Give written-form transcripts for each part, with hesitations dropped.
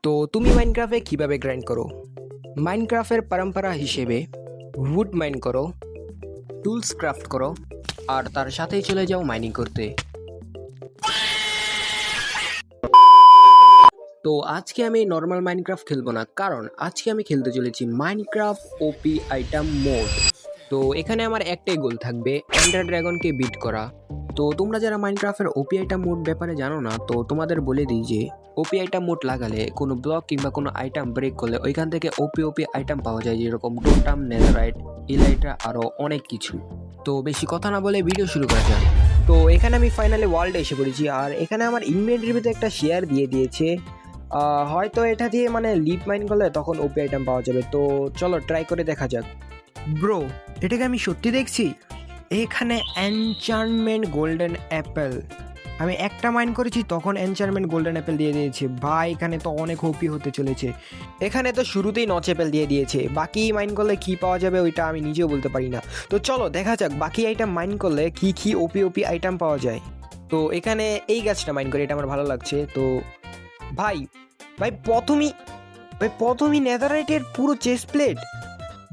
তো তুমি মাইনক্রাফটে কিভাবে গ্রাইন্ড করো? মাইনক্রাফটের পরম্পরা হিসেবে উড মাইন করো, টুলস ক্রাফট করো, আর তার সাথেই চলে যাও মাইনিং করতে। তো আজকে আমি নর্মাল মাইনক্রাফট খেলবো না, কারণ আজকে আমি খেলতে চলেছি মাইনক্রাফট ওপি আইটেম মোড। তো এখানে আমার একটাই গোল থাকবে, এন্ডার ড্রাগনকে বিট করা। তো তোমরা যারা মাইনক্রাফটের ওপি আইটেম মোড ব্যাপারে জানো না, তো তোমাদের বলে দিই যে ওপি আইটেম মোড লাগালে কোনো ব্লক কিংবা কোনো আইটেম ব্রেক করলে ওইখান থেকে ওপি আইটেম পাওয়া যায়, যেরকম টোটাম, নেদারাইট, ইলাইট্রা, আরও অনেক কিছু। তো বেশি কথা না বলে ভিডিও শুরু করা যাক। তো এখানে আমি ফাইনালি ওয়ার্ল্ডে এসে পড়েছি, আর এখানে আমার ইনভেন্টরির ভিতরে একটা শেয়ার দিয়ে দিয়েছে। হয়তো এটা দিয়ে মানে লিপ মাইন করলে তখন ওপি আইটেম পাওয়া যাবে। তো চলো ট্রাই করে দেখা যাক। ব্রো, এটাকে আমি সত্যি দেখছি। এখানে এনচান্টমেন্ট গোল্ডেন অ্যাপেল, আমি একটা মাইন করেছি তখন এনচান্টমেন্ট গোল্ডেন অ্যাপেল দিয়ে দিয়েছে। ভাই এখানে তো অনেক ওপি হতে চলেছে। এখানে তো শুরুতেই নচ অ্যাপেল দিয়ে দিয়েছে, বাকি মাইন করলে কি পাওয়া যাবে ওইটা আমি নিজেও বলতে পারি না। তো চলো দেখা যাক বাকি আইটেম মাইন করলে কি ওপি আইটেম পাওয়া যায়। তো এখানে এই গাছটা মাইন করে, এটা আমার ভালো লাগছে। তো ভাই প্রথমই নেদারাইটের পুরো চেস্ট প্লেট।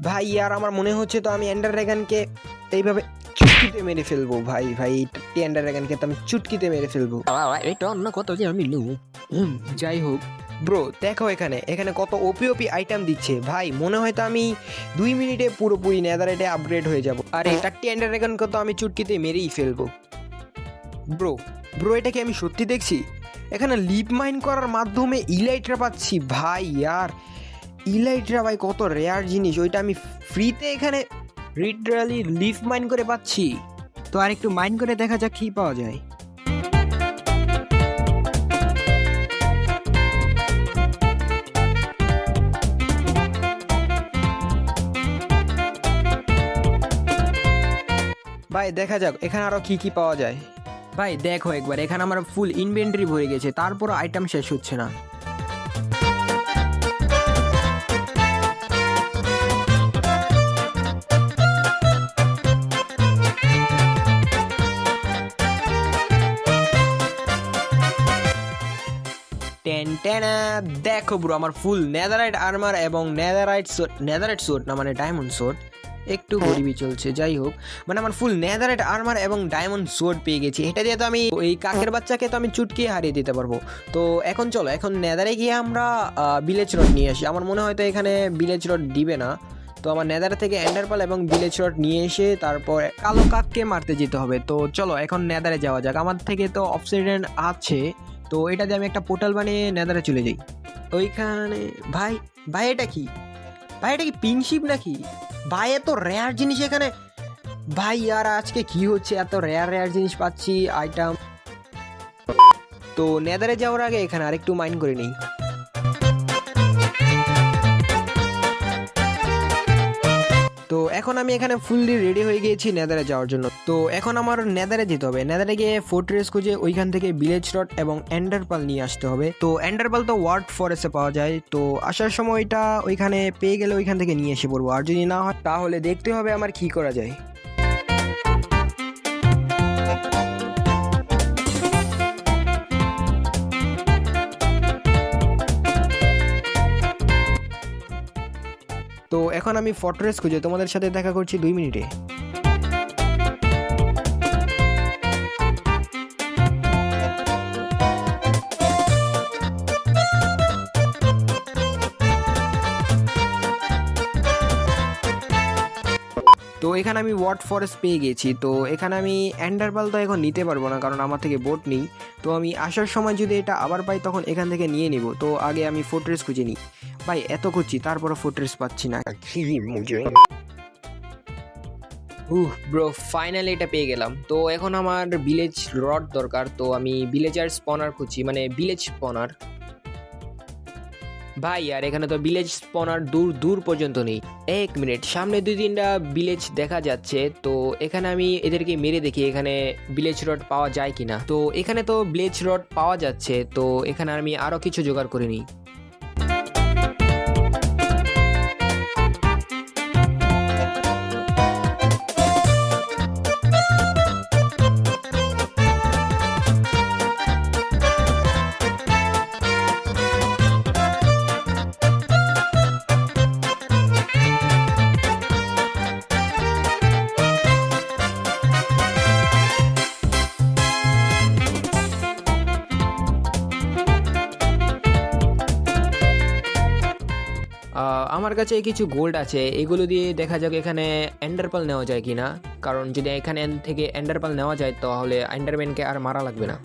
ভাই আর আমার মনে হচ্ছে তো আমি এন্ডার ড্রাগনকে এইভাবে চুটকিতে মেরে ফেলবো। ভাই এন্ডার ড্রাগনকে তো আমি চুটকিতে মেরে ফেলবো। এটা অন্য কত যে আমি যাই হোক ব্রো, দেখো এখানে কত ওপি আইটেম দিচ্ছে। ভাই মনে হয় তো আমি 2 মিনিটে পুরোপুরি নেদারাইটে আপগ্রেড হয়ে যাব। আর এই 4টি এন্ডার ড্রাগনকে তো আমি চুটকিতে মেরেই ফেলবো। ব্রো এটা কি আমি সত্যি দেখছি? এখানে লিপ মাইন করার মাধ্যমে ইলাইট্রা পাচ্ছি। ভাই আর ইলাইট্রা ভাই কত রেয়ার জিনিস, ওইটা আমি ফ্রিতে এখানে লিটারালি লিপ মাইন করে পাচ্ছি। তো আর একটু মাইন করে দেখা যাক কি পাওয়া যায়। ভাই দেখা যাক এখানে আরো কি পাওয়া যায়। ভাই দেখো একবার, এখানে আমার ফুল ইনভেন্টরি ভরে গেছে, তারপরও আইটেম শেষ হচ্ছে না। দেখো ব্রো, আমার ফুল নেদারাইট আর্মার এবং নেদারাইট সোর্ড না মানে ডায়মন্ড সোর্ড, একটু গরিবই চলছে। যাই হোক, মানে আমার ফুল নেদারাইট আর্মার এবং ডায়মন্ড সোর্ড পেয়ে গেছি। এটা দিয়ে তো আমি এই কাকের বাচ্চাকে তো আমি চুটকিয়ে হারিয়ে দিতে পারবো। তো এখন চলো, এখন নেদারে গিয়ে আমরা ভিলেজ রড নিয়ে আসি। আমার মনে হয় তো এখানে ভিলেজ রড দিবে না, তো আমার নেদার থেকে এন্ডারপাল এবং ভিলেজ রড নিয়ে এসে তারপর কালো কাককে মারতে যেতে হবে। তো চলো এখন নেদারে যাওয়া যাক। আমার থেকে তো অবসিডিয়ান আছে, তো এটা দিয়ে আমি একটা পোর্টাল বানিয়ে নেদারে চলে যাই। ওইখানে ভাই এটা কি পিনশিপ নাকি? ভাই এত রেয়ার জিনিস এখানে। ভাই আর আজকে কি হচ্ছে, এত রেয়ার জিনিস পাচ্ছি আইটেম। তো নেদারে যাওয়ার আগে এখানে আরেকটু মাইন করে নিই। তো এখন আমি এখানে ফুললি রেডি হয়ে গিয়েছি নেদারে যাওয়ার জন্য। তো এখন আমার নেদারে যেতে হবে। নেদারে গিয়ে ফোর্ট্রেস খুঁজে ওইখান থেকে ভিলেজ রড এবং এন্ডারপাল নিয়ে আসতে হবে। তো এন্ডারপাল তো ওয়ার্ড ফরেস্টে পাওয়া যায়, তো আসার সময়টা ওইখানে পেয়ে গেলে ওইখান থেকে নিয়ে এসে পড়বো। আর যদি না হয় তাহলে দেখতে হবে আমার কি করা যায়। তো এখন আমি ফর্ট্রেস খুঁজে তোমাদের সাথে দেখা করছি 2 মিনিটে। তো এখানে আমি ওয়ার্ড ফরেস্ট পেয়ে গেছি। তো এখানে আমি এন্ডারপাল তো এখন নিতে পারবো না, কারণ আমার থেকে বোট নেই। তো আমি আসার সময় যদি এটা আবার পাই তখন এখান থেকে নিয়ে নিব। তো আগে আমি ফোর্ট্রেস খুঁজে নিই। ভাই এত খুঁজছি তারপরে ফোর্ট্রেস পাচ্ছি না। ব্রো ফাইনালি এটা পেয়ে গেলাম। তো এখন আমার ভিলেজ রড দরকার, তো আমি ভিলেজার স্পনার খুঁজছি, মানে ভিলেজ স্পনার। ভাই আর এখানে তো ভিলেজ স্পনার দূর পর্যন্ত নেই। 1 মিনিট, সামনে 2-3টা ভিলেজ দেখা যাচ্ছে। তো এখানে আমি এদেরকে মেরে দেখি এখানে ভিলেজ রড পাওয়া যায় কিনা। তো এখানে তো ভিলেজ রড পাওয়া যাচ্ছে, তো এখানে আমি আরো কিছু জোগাড় করে নিই। আমার কাছে কিছু গোল্ড আছে, এগুলো দিয়ে দেখা যাক এখানে এন্ডারপাল নেওয়া যায় কিনা। কারণ যদি এখানে থেকে এন্ডারপাল নেওয়া যায় তাহলে এন্ডারম্যানকে আর মারা লাগবে না।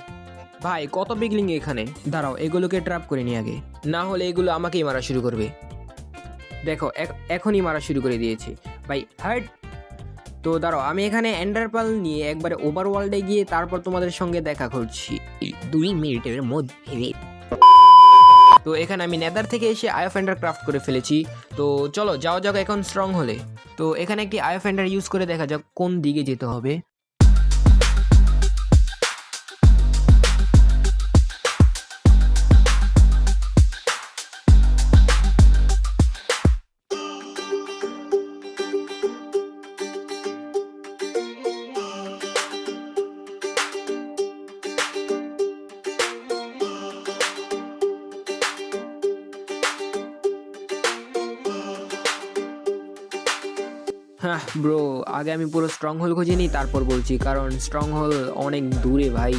ভাই কত বিগলিং এখানে, দাঁড়াও এগুলোকে ট্র্যাপ করে নি আগে, না হলে এগুলো আমাকেই মারা শুরু করবে। দেখো এখনই মারা শুরু করে দিয়েছে ভাই, হার্ট। তো দাঁড়াও আমি এখানে এন্ডারপাল নিয়ে একবারে ওভারওয়ার্ল্ডে গিয়ে তারপর তোমাদের সঙ্গে দেখা করছি 2 মিনিটের মধ্যে। তো এখানে আমি নেদার থেকে এসে আয়োফেন্ডার ক্রাফট করে ফেলেছি। তো চলো যাওয়া যাক এখন স্ট্রং হলে। তো এখানে একটি আয়োফেন্ডার ইউজ করে দেখা যাক কোন দিকে যেতে হবে। হ্যাঁ ব্রো, আগে আমি পুরো স্ট্রং হোল খুঁজে নিই তারপর বলছি, কারণ স্ট্রং হোল অনেক দূরে ভাই।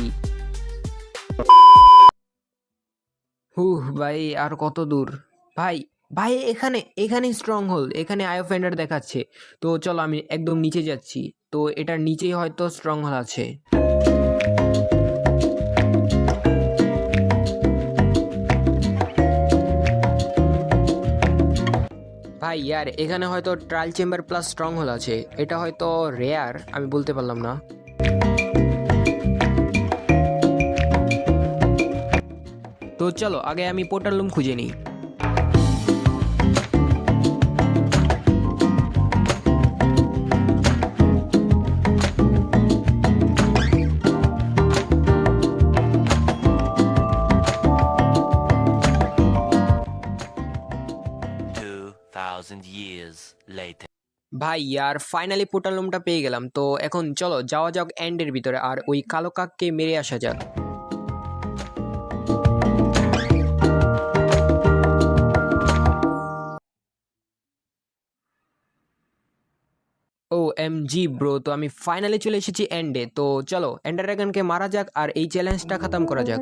ভাই আর কত দূর ভাই। ভাই এখানে স্ট্রং হোল, এখানে আয়োফেন্ডার দেখাচ্ছে। তো চলো আমি একদম নিচে যাচ্ছি, তো এটার নিচেই হয়তো স্ট্রং হোল আছে। ভাই ইয়ার এখানে হয়তো trial chamber plus strong hole আছে, এটা হয়তো রেয়ার, আমি বলতে পারলাম না। তো চলো আগে আমি পোর্টাল রুম খুঁজে নিই। ভাই ইয়ার ফাইনালি পোর্টাল রুমটা পেয়ে গেলাম। তো এখন চলো যাওয়া যাক এন্ডের ভিতরে আর ওই কালো কাককে মেরে আসা যাক। OMG ব্রো, তো আমি ফাইনালি চলে এসেছি এন্ডে। তো চলো এন্ডার ড্রাগনকে মারা যাক আর এই চ্যালেঞ্জটা খতম করা যাক।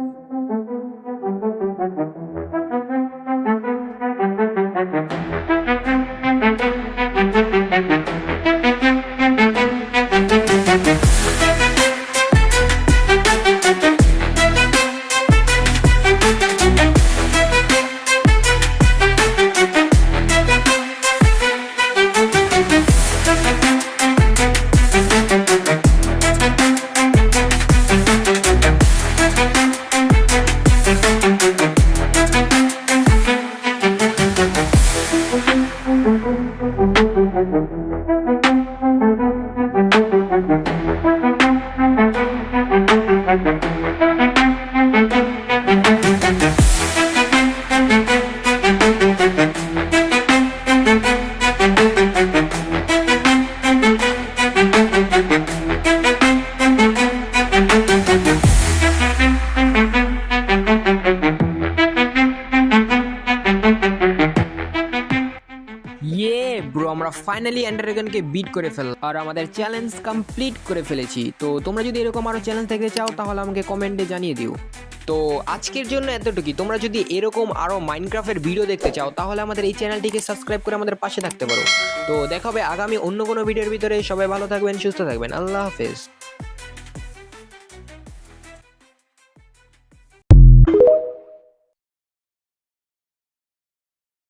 ব্রো আমরা ফাইনালি এন্ডার ড্রাগনকে বিট করে ফেললাম আর আমাদের চ্যালেঞ্জ কমপ্লিট করে ফেলেছি। তো তোমরা যদি এরকম আরো চ্যালেঞ্জ দেখতে চাও তাহলে আমাকে কমেন্টে জানিয়ে দিও। তো আজকের জন্য এতটুকুই। তোমরা যদি এরকম আরো মাইনক্রাফটের ভিডিও দেখতে চাও তাহলে আমাদের এই চ্যানেলটিকে সাবস্ক্রাইব করে আমাদের পাশে থাকতে পারো। তো দেখা হবে আগামী অন্য কোনো ভিডিওর ভিতরে। সবাই ভালো থাকবেন, সুস্থ থাকবেন, আল্লাহ হাফেজ।